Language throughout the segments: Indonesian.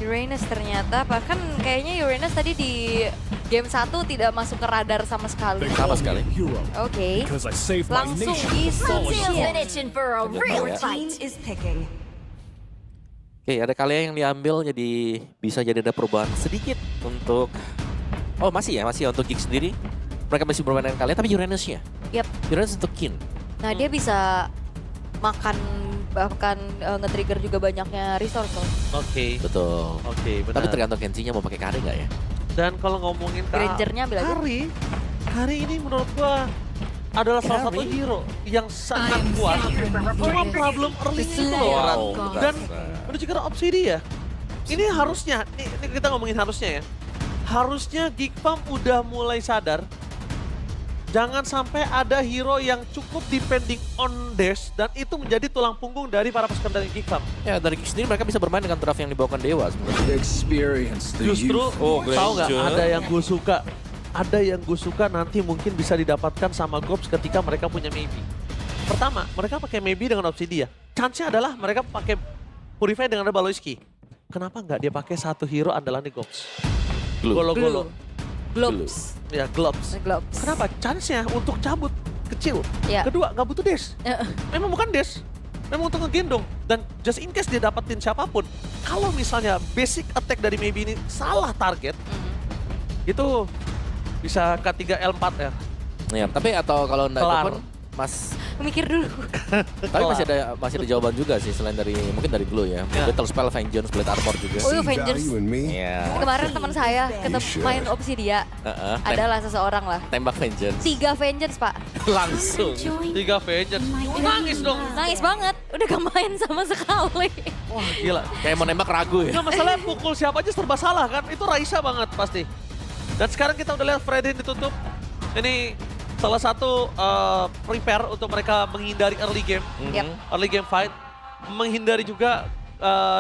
Uranus ternyata, bahkan kayaknya Uranus tadi di game 1 tidak masuk ke radar sama sekali. Sama sekali. Oke, Because I saved my langsung nation. di for a real Team is picking. Oke, ada Kalia yang diambil jadi bisa jadi ada perubahan sedikit untuk masih untuk Geek sendiri. Mereka masih bermain dengan Kalia tapi Uranusnya. Yap. Uranus untuk Kin. Nah dia bisa makan bahkan nge-trigger juga banyaknya resource loh. Oke, Betul. oke, benar. Tapi tergantung Kenzie-nya mau pakai Kari nggak ya? Dan kalau ngomongin Grangernya ambil aja. Kari ini menurut gua adalah salah satu Kari? hero yang sangat kuat. Cuma problem early itu loh. Ran. Dan menuju ke Obsidian ya. Ini harusnya, ini kita ngomongin harusnya ya. Harusnya Geek Farm udah mulai sadar. Jangan sampai ada hero yang cukup depending on dash dan itu menjadi tulang punggung dari para pasukan dari Geek Farm. Ya dari Geek sendiri mereka bisa bermain dengan draft yang dibawakan Dewa sebenarnya. Experience the Justru youth. tahu nggak Granger. ada yang gue suka. Ada yang gue suka nanti mungkin bisa didapatkan sama Gops ketika mereka punya maybe. Pertama, mereka pakai maybe dengan Obsidian. Chance-nya adalah mereka pakai Purify dengan Baloiski. Kenapa nggak dia pakai satu hero andalan di Gops? Glue. Golo-golo. Globes. Ya, Globs. Globes. Kenapa? Chance-nya untuk cabut kecil. Ya. Kedua, nggak butuh dash. Memang bukan dash. Memang untuk ngegendong. Dan just in case dia dapetin siapapun. Kalau misalnya basic attack dari maybe ini salah target. Itu bisa K3L4R. Ya, tapi atau kalau enggak Kelar. pun Mas, Mikir dulu. tapi masih ada jawaban juga sih selain dari mungkin dari Glue ya. Ya. Battle Spell, Vengeance, Blade Armor juga. Oh, See Avengers. value in me? Iya. Kemarin teman saya ketemu Sure. main Obsidia. Heeh. Adalah seseorang lah. Tembak Vengeance. 3 Vengeance pak. Langsung. 3 Vengeance. Nangis dong. Nangis banget. Udah gak main sama sekali. Wah gila. Kayak mau nembak ragu ya. Nggak masalah pukul siapa aja serba salah kan. Itu Raisa banget pasti. Dan sekarang kita udah lihat Freddy ditutup. Ini salah satu prepare untuk mereka menghindari early game. Yap. Early game fight. Menghindari juga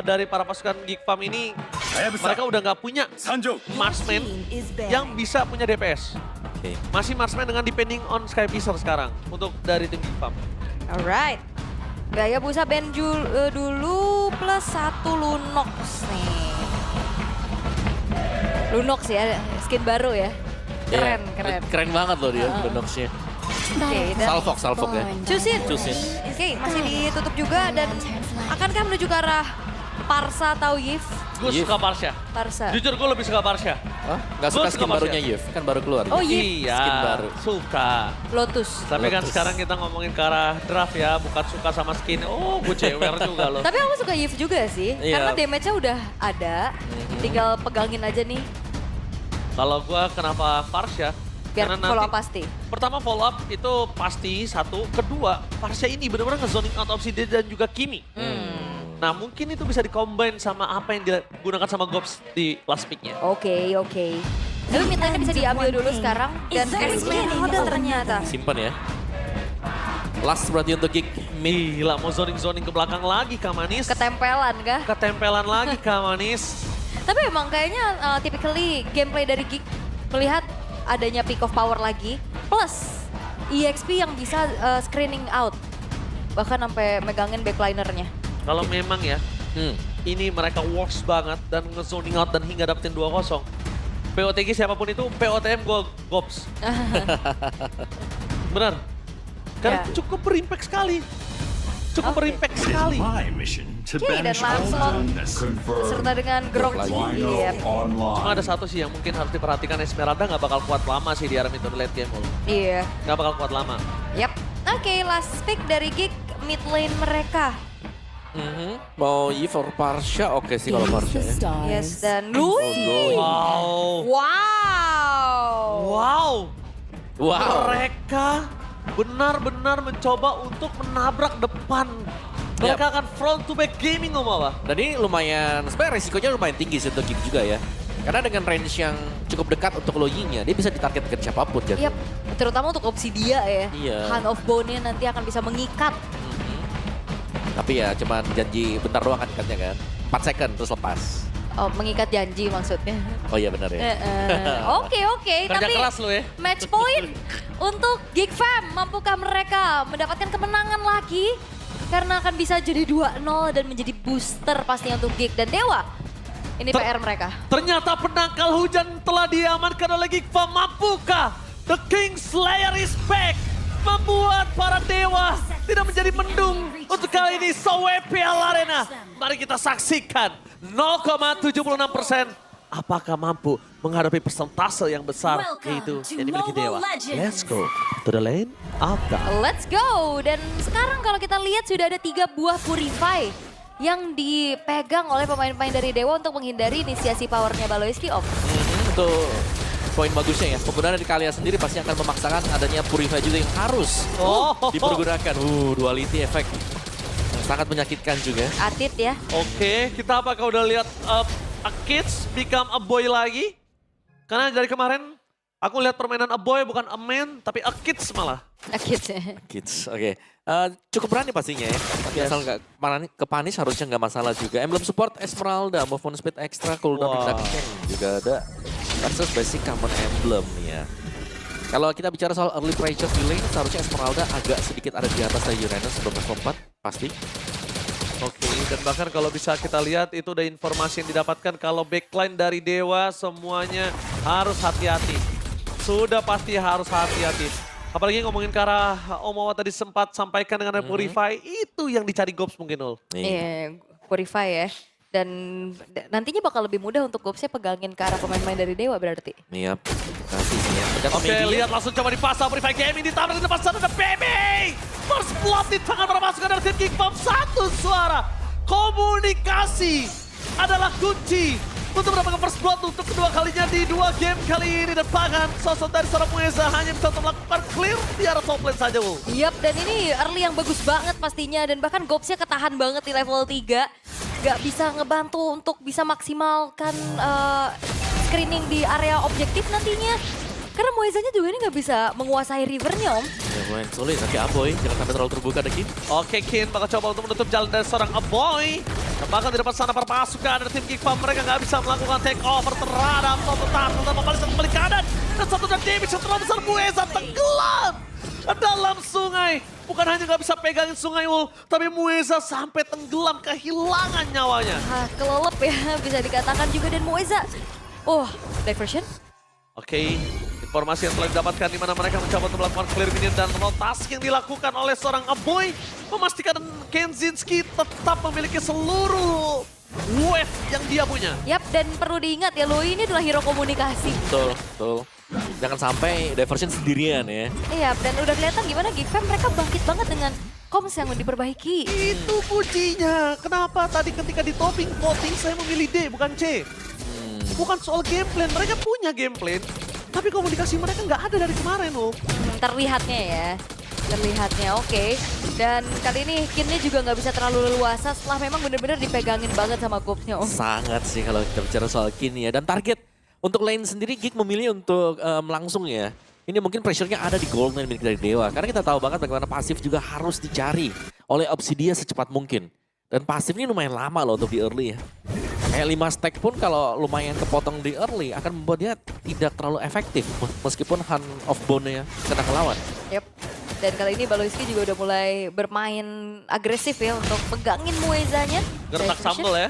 dari para pasukan Geek Farm ini. Mereka udah nggak punya Sanjo. marksman Team is back. yang bisa punya DPS. Oke. Masih marksman dengan depending on Sky Piscer sekarang untuk dari tim Geek Farm. Alright. Gaya busa dulu plus 1 Lunox nih. Lunox ya, skin baru ya. Keren, Iya. keren. Keren banget loh dia Lunox-nya. Oke, dan Salvok ya. Cusin. Cusin. Oke, masih ditutup juga dan akankah menuju ke arah Parsa atau Yif? Gue Yif. suka Parsha. Parsa. Jujur gue lebih suka Parsha. Hah? Nggak suka Gua skin suka barunya Marcia. Yif, kan baru keluar. Oh, Yif. Iya, Skin baru. suka. Lotus. Tapi kan Lotus. sekarang kita ngomongin ke arah draft ya, bukan suka sama skin. Oh, gue cewer juga loh. Tapi aku suka Yif juga sih, Iya. karena damage-nya udah ada. Tinggal pegangin aja nih, Kalau gue kenapa Parsha? biar Karena follow nanti, up pasti. pertama follow up itu pasti satu. Kedua, Parsha ini benar-benar nge-zoning out Obsidian dan juga Kimi. Nah mungkin itu bisa di-combine sama apa yang digunakan sama Gops di last pick-nya. Oke, oke. Tapi mid lane bisa diambil dulu sekarang. Dan Eris ada ternyata. Simpan ya. Last berarti untuk Geek mid. Gila, mau zoning-zoning ke belakang lagi Kak Manis. Ketempelan kah? Ketempelan lagi Kak Manis. Tapi emang kayaknya typically gameplay dari Geek melihat adanya peak of power lagi. Plus EXP yang bisa screening out. Bahkan sampai megangin backlinernya. Kalau memang ya, Hmm. ini mereka works banget dan nge-zoning out dan hingga dapetin 2-0. POTG siapapun itu, POTM Gops. Benar. Karena Ya. cukup berimpact sekali. Cukup berimpact sekali. My mission to Oke, dan banish Lancelot Confirmed. serta dengan Grok. Wino Iya. online. Cuma ada satu sih yang mungkin harus diperhatikan, Esmeralda nggak bakal kuat lama sih di arah mid late game. Iya. Nggak bakal kuat lama. Yap. Oke, last pick dari Geek mid lane mereka. Mau Yif or Parsha? Oke sih kalau Parsha ya. Yes, dan Louis. Wow. Wow. Wow. Wow. Mereka benar-benar mencoba untuk menabrak depan. Mereka akan front to back gaming Om Apa. Dan ini lumayan, sebenarnya resikonya lumayan tinggi sih untuk Geek juga ya. Karena dengan range yang cukup dekat untuk Loyi-nya, dia bisa ditargetkan siapapun jadi. Yap, terutama untuk Obsidia ya. Iya. Hand of Bone-nya nanti akan bisa mengikat. Tapi ya cuman janji bentar doang kan ikatnya kan. 4 second terus lepas. Oh, mengikat janji maksudnya. Oh iya benar ya. Oke, oke. Kerja Tapi keras lo ya. match point untuk Geek Fam. Mampukah mereka mendapatkan kemenangan lagi? Karena akan bisa jadi 2-0 dan menjadi booster pastinya untuk Geek dan Dewa. Ini PR mereka. Ternyata penangkal hujan telah diamankan oleh Geekfam. Mampukah The King Slayer is back? Membuat para dewa tidak menjadi mendung untuk kali ini SoWPL Arena. Mari kita saksikan 0,76%. Apakah mampu menghadapi persentase yang besar yaitu yang dimiliki dewa. Let's go to the lane of God. Let's go. Dan sekarang kalau kita lihat sudah ada 3 buah Purify yang dipegang oleh pemain-pemain dari Dewa untuk menghindari inisiasi powernya Baloyski, Om. Itu poin bagusnya ya. Penggunaan dari Kalia sendiri pasti akan memaksakan adanya Purify juga yang harus dipergunakan. Duality effect. Yang sangat menyakitkan juga. Atit ya. Oke, kita apakah udah lihat a kids become a boy lagi? Karena dari kemarin aku lihat permainan a boy bukan a man, tapi a kids malah. Atit. Kids, oke. Cukup berani pastinya ya. Tapi asal nggak ke punish harusnya nggak masalah juga. Emblem support Esmeralda, movement speed extra, cooldown reduction juga ada. Versus basic common emblem nih ya. Kalau kita bicara soal early pressure di lane, seharusnya Esmeralda agak sedikit ada di atas dari Uranus sebelum level 4, pasti. Oke, dan bahkan kalau bisa kita lihat itu ada informasi yang didapatkan kalau backline dari Dewa semuanya harus hati-hati. Sudah pasti harus hati-hati. Apalagi ngomongin ke arah Omawa tadi sempat sampaikan dengan Purify, itu yang dicari Gops mungkin Ul. Iya, Purify ya. Dan nantinya bakal lebih mudah untuk Gopsnya pegangin ke arah pemain-pemain dari Dewa berarti. Iya, kasih ya. Oke, lihat langsung coba dipasang Purify Gaming ditabrak di depan sana ada Baby. First blood di tangan para pasukan dari tim Geekfam. Satu suara. Komunikasi adalah kunci untuk mendapatkan first blood untuk kedua kalinya di 2 game kali ini. Dan bahkan sosok dari seorang Mueza hanya bisa melakukan clear di arah top lane saja, Wul. Yap, dan ini early yang bagus banget pastinya. Dan bahkan Gopsnya ketahan banget di level 3. Gak bisa ngebantu untuk bisa maksimalkan screening di area objektif nantinya. Karena Muezanya juga ini gak bisa menguasai rivernya, Om. Ya lumayan sulit, tapi Aboy jangan sampai terlalu terbuka deh. Oke, Kin bakal coba untuk menutup jalan dari seorang Aboy. Bahkan di depan sana para pasukan dari tim Geekfam mereka nggak bisa melakukan take over terhadap Toto Tarno dan membalik kembali kanan. Dan satu dan damage yang terlalu besar, Mueza tenggelam dalam sungai. Bukan hanya nggak bisa pegangin sungai Ul, tapi Mueza sampai tenggelam kehilangan nyawanya. Kelelep ya bisa dikatakan juga, dan Mueza. Oh, diversion? Oke, informasi yang telah didapatkan di mana mereka mencoba untuk melakukan clear minion dan rotasi yang dilakukan oleh seorang Aboy memastikan Kenzinski tetap memiliki seluruh wave yang dia punya. Yap, dan perlu diingat ya, Lui ini adalah hero komunikasi. Betul, betul. Jangan sampai diversion sendirian ya. Iya, dan udah kelihatan gimana Geekfam mereka bangkit banget dengan comms yang diperbaiki. Itu kuncinya. Kenapa tadi ketika di topping voting saya memilih D bukan C? Bukan soal gameplay, mereka punya gameplay, tapi komunikasi mereka nggak ada dari kemarin loh. Terlihatnya ya, terlihatnya oke. Dan kali ini Kinnya juga nggak bisa terlalu leluasa setelah memang bener-bener dipegangin banget sama Gopsnya, Om. Sangat sih kalau kita bicara soal Kin ya. Dan target untuk lane sendiri Geek memilih untuk langsung ya. Ini mungkin pressure-nya ada di gold lane milik dari Dewa. Karena kita tahu banget bagaimana pasif juga harus dicari oleh Obsidia secepat mungkin. Dan pasif ini lumayan lama loh untuk di early ya. Kayak 5 stack pun kalau lumayan kepotong di early akan membuat dia tidak terlalu efektif. Meskipun Hand of Bone-nya kena kelawan. Yep. Dan kali ini Baloyski juga udah mulai bermain agresif ya untuk pegangin Muezanya. Gertak sambal ya.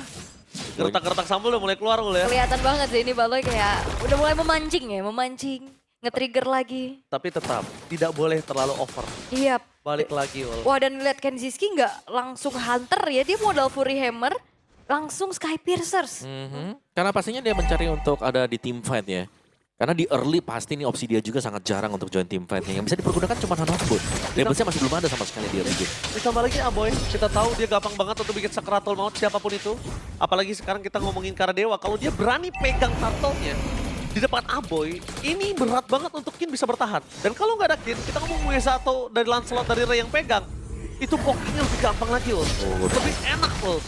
Gertak-gertak sambal udah mulai keluar ya. Kelihatan banget sih ini Baloy kayak udah mulai memancing ya, memancing. Nge-trigger lagi. Tapi tetap tidak boleh terlalu over. Iya. Balik lagi Ul. Wah, dan lihat Kenzinski nggak langsung hunter ya, dia modal Fury Hammer. Langsung Sky Piercers. Karena pastinya dia mencari untuk ada di team fight ya. Karena di early pasti nih opsi dia juga sangat jarang untuk join team fight-nya. Yang bisa dipergunakan cuma Hand of Bone. Labelsnya masih belum ada sama sekali di early game. Ditambah lagi Aboy, kita tahu dia gampang banget untuk bikin Sakratul Maut siapapun itu. Apalagi sekarang kita ngomongin Kara Dewa, kalau dia berani pegang turtle-nya di depan Aboy, ini berat banget untuk Kin bisa bertahan. Dan kalau nggak ada Kin, kita ngomong Mueza atau dari Lancelot dari Ray yang pegang, itu pokoknya lebih gampang lagi Ul. Lebih enak Ul.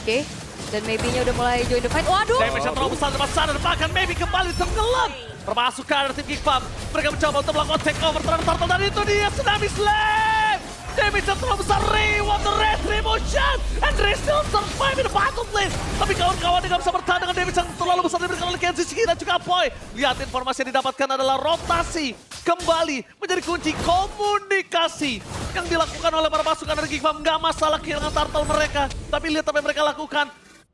Oke. Dan maybe-nya udah mulai join the fight. Waduh! Damage yang terlalu besar depan sana, bahkan maybe kembali tenggelam. Permasukan dari tim Geekfam, mereka mencoba untuk melakukan take over terhadap turtle, dan itu dia Tsunami Slam! Damage yang terlalu besar, Ray, what the retribution! And Ray still survive in the battle lane. Tapi kawan-kawan nggak bisa bertahan dengan damage yang terlalu besar diberikan oleh Kenzinski dan juga Aboy. Lihat informasi yang didapatkan adalah rotasi kembali menjadi kunci komunikasi yang dilakukan oleh para pasukan dari Geekfam. Nggak masalah kehilangan turtle mereka, tapi lihat apa yang mereka lakukan.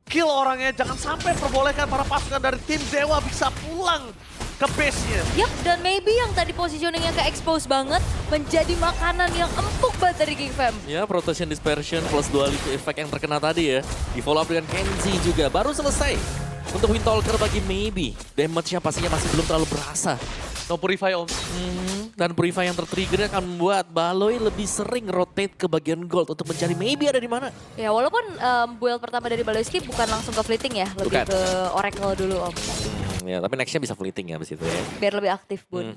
kill orangnya. Jangan sampai perbolehkan para pasukan dari tim Dewa bisa pulang ke base-nya. Yap, dan maybe yang tadi positioningnya ke-expose banget menjadi makanan yang empuk banget dari Geek Fam. Ya, Protection Dispersion plus duality effect yang terkena tadi ya. Di follow up dengan Kenzie juga. Baru selesai untuk Windtalker bagi Maybe. Damage-nya pastinya masih belum terlalu berasa. No Purify Om. Dan Purify yang tertrigger akan membuat Baloi lebih sering rotate ke bagian gold untuk mencari Maybe ada di mana. Ya walaupun build pertama dari Baloyski bukan langsung ke fleeting ya, lebih Bukan. ke Oracle dulu Om. Ya, tapi nextnya bisa fleeting ya abis itu ya. Biar lebih aktif Bun.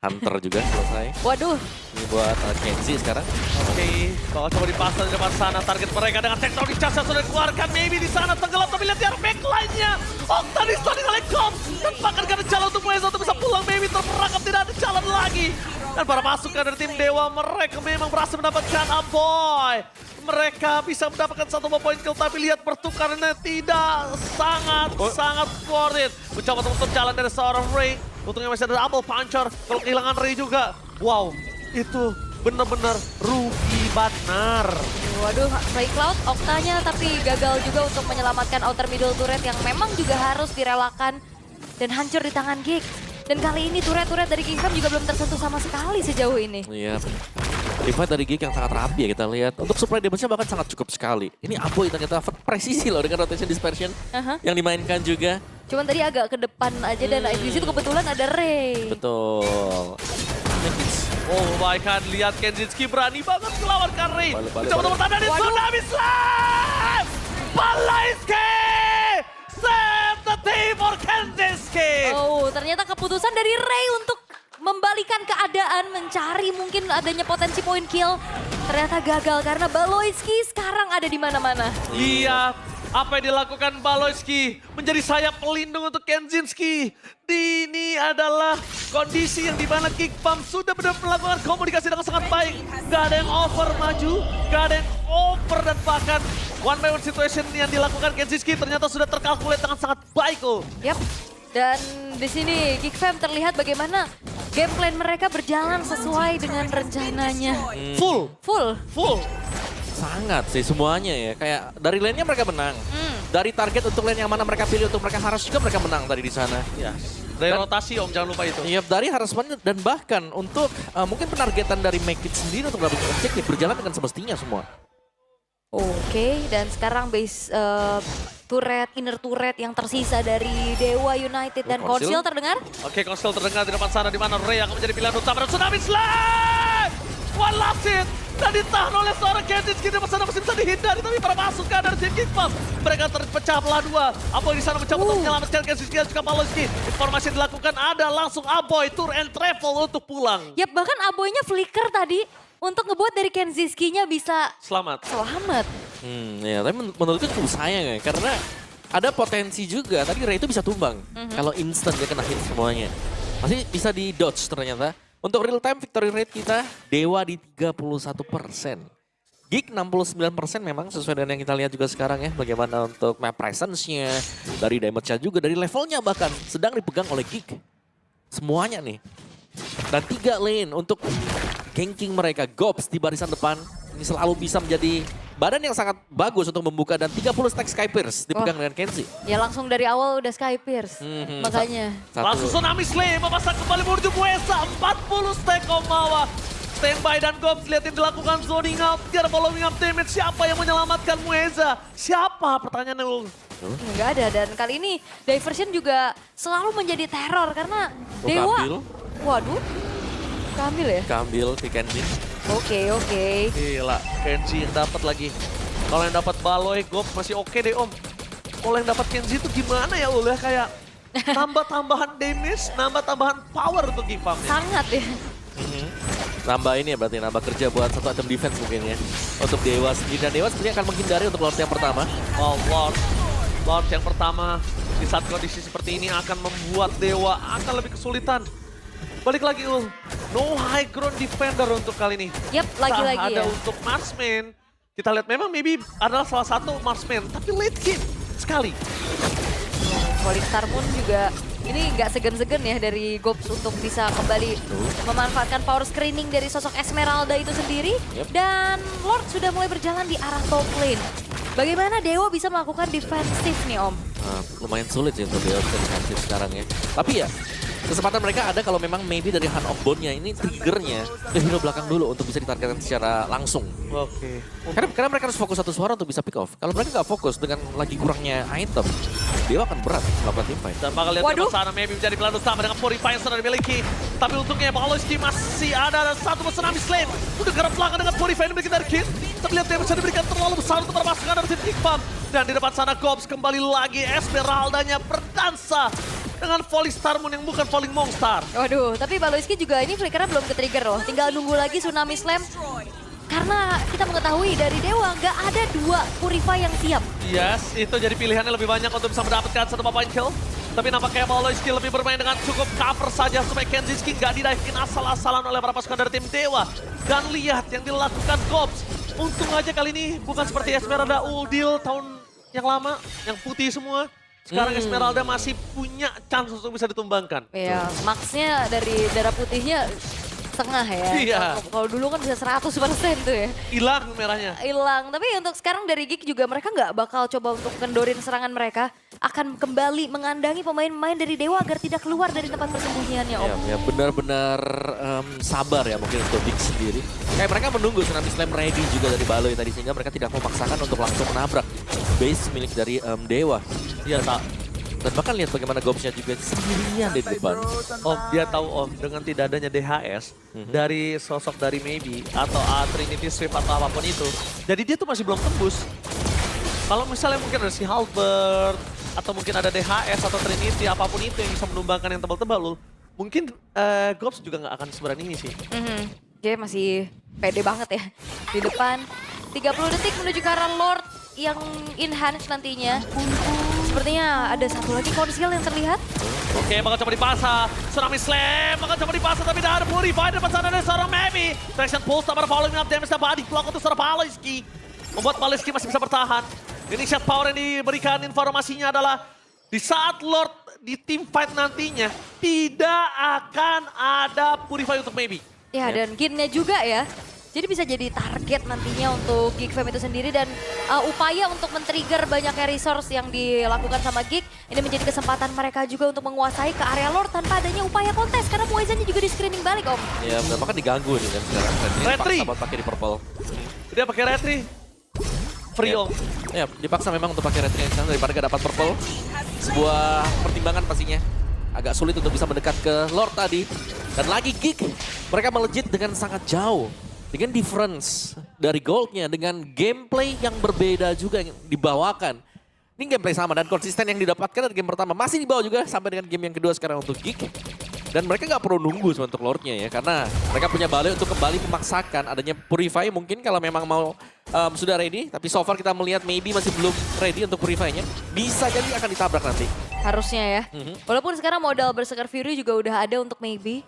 Hunter juga selesai. Waduh, Ini buat Kenzie sekarang. Oke, kalau coba dipasang di depan sana, target mereka dengan teknologi cas yang sudah dikeluarkan. Maybe di sana tenggelam, tapi lihat ya backline-nya. Okta distoning oleh Kom. Dan bahkan gak ada jalan untuk Mueza untuk bisa pulang. Maybe terperangkap, tidak ada jalan lagi. Dan para pasukan dari tim Dewa, mereka memang berhasil mendapatkan Aboy. Mereka bisa mendapatkan 1 poin kill, tapi lihat pertukarannya tidak sangat worth it. Mencoba untuk jalan dari seorang Ray. Untungnya masih ada double puncher. Kalau kehilangan Ray juga, wow, itu benar-benar rugi benar. waduh Play Cloud Oktanya tapi gagal juga untuk menyelamatkan outer middle turret yang memang juga harus direlakan dan hancur di tangan Geek. Dan kali ini turret-turret dari Geek Fam juga belum tersentuh sama sekali sejauh ini. Iya. Revive dari Geek yang sangat rapi ya kita lihat. Untuk supply damage-nya bahkan sangat cukup sekali. Ini Aboy ternyata presisi loh dengan rotation dispersion yang dimainkan juga. Cuman tadi agak ke depan aja dan di situ kebetulan ada Ray. Betul. Oh my god, lihat Kenzinski berani banget melawan Ray. Mencoba untuk tanda di Tsunami Slam! Balaiski! Save the team for Kenzinski! Oh, ternyata keputusan dari Ray untuk membalikan keadaan, mencari mungkin adanya potensi point kill. Ternyata gagal karena Baloyski sekarang ada di mana-mana. Lihat apa yang dilakukan Baloyski menjadi sayap pelindung untuk Kenzinski. Ini adalah kondisi yang dimana Geek Fam sudah benar melakukan komunikasi dengan sangat baik. Gak ada yang over maju, gak ada yang over dan bahkan one by one situation yang dilakukan Kenzinski ternyata sudah terkalkulat dengan sangat baik loh. Yap. Dan di sini Geek Fam terlihat bagaimana game plan mereka berjalan sesuai dengan rencananya. Full. Sangat sih semuanya ya. Kayak dari lane-nya mereka menang. Dari target untuk lane yang mana mereka pilih untuk mereka harus juga mereka menang tadi di sana. Dari rotasi Om, jangan lupa itu. Iya, dari harassment dan bahkan untuk mungkin penargetan dari Make It sendiri untuk dapat objektif berjalan dengan semestinya semua. Oke, dan sekarang base turret, inner turret yang tersisa dari Dewa United dan Conceal. Conceal terdengar. Oke, Conceal terdengar di depan sana di mana Ray akan menjadi pilihan utama dan Tsunami Slam! One last hit dan ditahan oleh seorang Kenzinski di sana masih bisa dihindari tapi para pasukan dari tim Geek Fam mereka terpecah belah dua. Aboy di sana mencoba untuk menyelamatkan Kenzinski dan juga Baloyski. Informasi yang dilakukan ada langsung Aboy tour and travel untuk pulang. Yap, bahkan Aboynya flicker tadi untuk ngebuat dari Kenzinski-nya bisa Selamat. Ya, tapi menurutku cukup sayang ya, karena ada potensi juga. Tadi Ray itu bisa tumbang. Kalau instant dia kena hit semuanya. Masih bisa di dodge ternyata. Untuk real time victory rate kita, Dewa di 31%. Geek 69% memang sesuai dengan yang kita lihat juga sekarang ya. Bagaimana untuk map presence-nya, dari damage-nya juga, dari levelnya bahkan sedang dipegang oleh Geek. Semuanya nih. Dan 3 lane untuk ganking mereka. Gobs di barisan depan. Ini selalu bisa menjadi badan yang sangat bagus untuk membuka dan 30 stack Skypierce dipegang dengan Kenzie. ya langsung dari awal udah Skypierce. Makanya. Langsung Tsunami Slam memasang kembali menuju Mueza. 40 stack Omawa. Standby dan Gobs lihat yang dilakukan zoning out. Tiada following up damage. Siapa yang menyelamatkan Mueza? Siapa pertanyaannya Ul? Nggak ada, dan kali ini Diversion juga selalu menjadi teror karena Dewa. Kambil. Waduh, Kambil ya? Kambil ke Kenzie. Oke. Gila, Kenzie yang dapat lagi. Kalau yang dapat Baloy, Gobs masih oke deh Om. Kalau yang dapat Kenzie itu gimana ya Ul ya? Kayak nambah-tambahan damage, nambah-tambahan power untuk Geek Fam. Sangat ya. Nambah ini ya berarti, nambah kerja buat satu item defense mungkin ya. Untuk Dewa sendiri, dan Dewa sepertinya akan menghindari untuk Lord yang pertama. Oh, Lord yang pertama di saat kondisi seperti ini akan membuat Dewa akan lebih kesulitan. Balik lagi Ul, no high ground defender untuk kali ini. Yap, lagi-lagi ada ya. untuk marksman. Kita lihat memang maybe adalah salah satu marksman, tapi late game sekali. Qualistar Moon juga ini nggak segan-segan ya dari Gobs untuk bisa kembali memanfaatkan power screening dari sosok Esmeralda itu sendiri. Dan Lord sudah mulai berjalan di arah top lane. Bagaimana Dewa bisa melakukan defensif nih Om? Lumayan sulit sih untuk Dewa bisa defensif sekarang ya. Tapi ya, kesempatan mereka ada kalau memang maybe dari Hand of Bone-nya ini triggernya ke hero belakang dulu untuk bisa ditargetkan secara langsung. Oke. Karena mereka harus fokus satu suara untuk bisa pick off. Kalau mereka nggak fokus dengan lagi kurangnya item, Dewa akan berat melakukan team fight. Dan bakal lihat Waduh. di sana maybe menjadi pelan utama dengan Purify yang sudah dimiliki. Tapi untungnya Baloski masih ada satu Tsunami Slave. Udah gerak belakang dengan Purify yang dimiliki dari Kin. Tapi lihat dia bisa diberikan terlalu besar untuk permasalahan dari tim Iqbal. Dan di depan sana Gobs kembali lagi Esmeralda-nya berdansa dengan volley Star Moon yang bukan volley Mongstar. Waduh, tapi Baloiski juga ini flickernya belum ke-trigger loh. Tinggal nunggu lagi Tsunami Slam. Karena kita mengetahui dari Dewa nggak ada 2 Purify yang siap. Yes, itu jadi pilihannya lebih banyak untuk bisa mendapatkan satu point kill. Tapi nampaknya Baloiski lebih bermain dengan cukup cover saja supaya Kenziski nggak didive-in asal-asalan oleh para pasukan dari tim Dewa. Dan lihat yang dilakukan Gobs. Untung aja kali ini bukan seperti Esmeralda Udil tahun yang lama, yang putih semua. Sekarang Esmeralda masih punya chance untuk bisa ditumbangkan. Iya, max-nya dari darah putihnya setengah ya. Iya. Kalau dulu kan bisa 100% tuh ya. Hilang merahnya. Hilang. Tapi untuk sekarang dari Geek juga mereka nggak bakal coba untuk kendorin serangan mereka. Akan kembali mengandangi pemain-pemain dari Dewa agar tidak keluar dari tempat persembunyiannya Om. Ya benar-benar sabar ya mungkin untuk Big sendiri. Kayak mereka menunggu Tsunami Slam ready juga dari Baloi tadi sehingga mereka tidak memaksakan untuk langsung menabrak base milik dari Dewa. Iya, tak. Dan bahkan lihat bagaimana Gobs-nya juga sendirian di depan. Om, dia tahu Om, dengan tidak adanya DHS dari sosok dari Maybe atau Trinity Swift atau apapun itu. Jadi dia tuh masih belum tembus. Kalau misalnya mungkin ada si Halbert atau mungkin ada DHS atau Trinity apapun itu yang bisa menumbangkan yang tebal-tebal loh. Mungkin Gobs juga nggak akan seberani ini sih. Dia masih pede banget ya di depan. 30 detik menuju ke arah Lord yang enhance nantinya. Sepertinya ada satu lagi konsil yang terlihat. Oke, bakal coba dipasang. Tsunami Slam, bakal coba dipasang tapi tidak ada Purify. Depan sana ada seorang Maybe. Traction Pulse, tak ada following up damage, dapat di-block untuk seorang Baloiski. Membuat Baloiski masih bisa bertahan. Initiate power yang diberikan informasinya adalah di saat Lord di team fight nantinya tidak akan ada Purify untuk Maybe. Ya, dan Ginnya juga ya. Jadi bisa jadi target nantinya untuk Geek Fam itu sendiri dan upaya untuk men-trigger banyaknya resource yang dilakukan sama Geek. Ini menjadi kesempatan mereka juga untuk menguasai ke area Lord tanpa adanya upaya kontes. Karena Poisonnya juga di screening balik Om. Ya benar kan diganggu nih kan sekarang. Retri. Dipaksa buat pakai di purple. Dia pakai Retri. Free Om. Ya dipaksa memang untuk pakai retri yang daripada gak dapat purple. Sebuah pertimbangan pastinya. Agak sulit untuk bisa mendekat ke Lord tadi. Dan lagi Geek, mereka melejit dengan sangat jauh. Dengan difference dari goldnya, dengan gameplay yang berbeda juga yang dibawakan. Ini gameplay sama dan konsisten yang didapatkan dari game pertama. Masih dibawa juga sampai dengan game yang kedua sekarang untuk Geek. Dan mereka nggak perlu nunggu untuk Lordnya ya. Karena mereka punya Baloi untuk kembali memaksakan adanya Purify mungkin kalau memang mau sudah ready. Tapi so far kita melihat maybe masih belum ready untuk Purify-nya. Bisa jadi akan ditabrak nanti. Harusnya ya. Walaupun sekarang modal Berserker Fury juga udah ada untuk Maybe.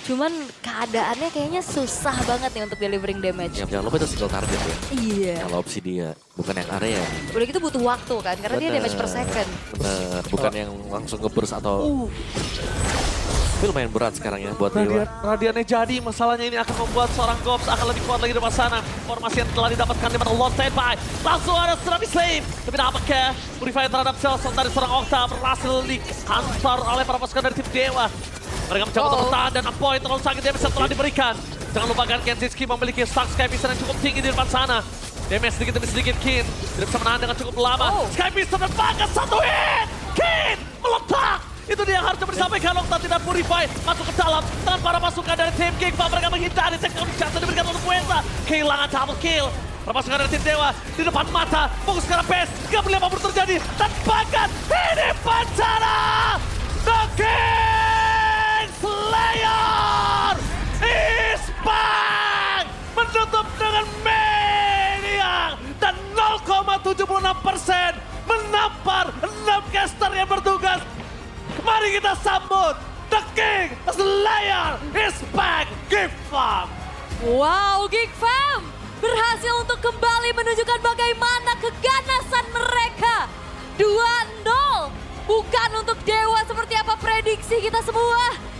Cuman keadaannya kayaknya susah banget nih untuk delivering damage. Ya, jangan lupa itu single target ya. Iya. Kalau opsi dia, bukan yang area. Udah gitu butuh waktu kan, karena dia damage per second. Bener, bukan yang langsung nge-burst atau... Tapi lumayan berat sekarang ya buat Dewa. Radiannya jadi, masalahnya ini akan membuat seorang Gobs akan lebih kuat lagi di depan sana. Formasi yang telah didapatkan di mana Lord standby. Langsung ada Tsunami Slave. Tapi nampaknya Purify terhadap Celson dari seorang Octa berhasil dikantor oleh para pasukan dari tim Dewa. Mereka mencoba untuk bertahan dan Apoy terlalu sakit damage telah diberikan. Jangan lupakan Kenziski memiliki stack Sky Piston yang cukup tinggi di depan sana. Damage sedikit demi sedikit Kin tidak bisa menahan dengan cukup lama. Sky Piston dan bahkan satu hit. Kin meletak. Itu dia yang harus disampaikan. Octa tidak Purify masuk ke dalam tangan para pasukan dari tim Geek. Mereka menghindari teknik jatuh diberikan untuk Puenza. Kehilangan double kill. Para pasukan dari tim Dewa di depan mata. Fokus ke arah base. Gak boleh apapun terjadi. Dan bahkan ini bencana. The King Slayer is back! Menutup dengan Mania dan 0,76% menampar 6 caster yang bertugas. Mari kita sambut The King Slayer is back, Geek Fam! Wow, Geek Fam berhasil untuk kembali menunjukkan bagaimana keganasan mereka. 2-0. Bukan untuk Dewa seperti apa prediksi kita semua.